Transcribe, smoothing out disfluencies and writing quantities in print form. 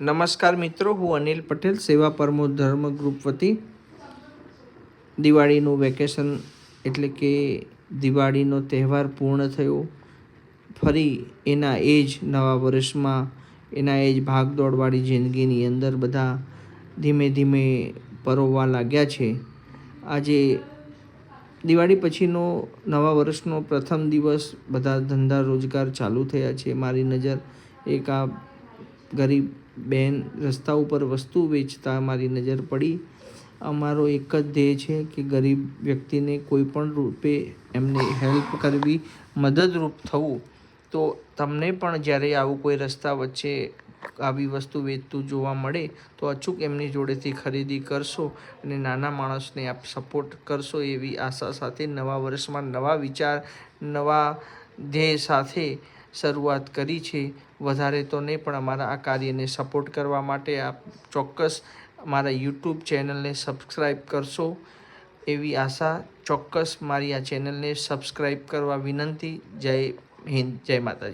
નમસ્કાર મિત્રો, હું અનિલ પટેલ, સેવા પરમો ધર્મ ગ્રુપ વતી દિવાળીનું વેકેશન એટલે કે દિવાળીનો તહેવાર પૂર્ણ થયો. ફરી એના એ જ નવા વર્ષમાં એના એ જ ભાગદોડવાળી જિંદગીની અંદર બધા ધીમે ધીમે પરોવવા લાગ્યા છે. આજે દિવાળી પછીનો નવા વર્ષનો પ્રથમ દિવસ, બધા ધંધા રોજગાર ચાલુ થયા છે. મારી નજર એક આ ગરીબ બેન રસ્તા ઉપર વસ્તુ વેચતા મારી નજર પડી. અમારો એક જ ધ્યેય છે કે ગરીબ વ્યક્તિને કોઈ પણ રૂપે એમને હેલ્પ કરવી, મદદરૂપ થવું. તો તમને પણ જ્યારે આવું કોઈ રસ્તા વચ્ચે આવી વસ્તુ વેચતું જોવા મળે તો અચૂક એમની જોડેથી ખરીદી કરશો અને નાના માણસને આપ સપોર્ટ કરશો એવી આશા સાથે નવા વર્ષમાં નવા વિચાર, નવા ધ્યેય સાથે શરૂઆત કરી છે. વધારે તો નહીં, પણ અમારા આ કાર્યને સપોર્ટ કરવા માટે આપ ચોક્કસ મારા યુટ્યુબ ચેનલને સબસ્ક્રાઈબ કરશો એવી આશા. ચોક્કસ મારી આ ચેનલને સબસ્ક્રાઈબ કરવા વિનંતી. જય હિન્દ, જય માતાજી.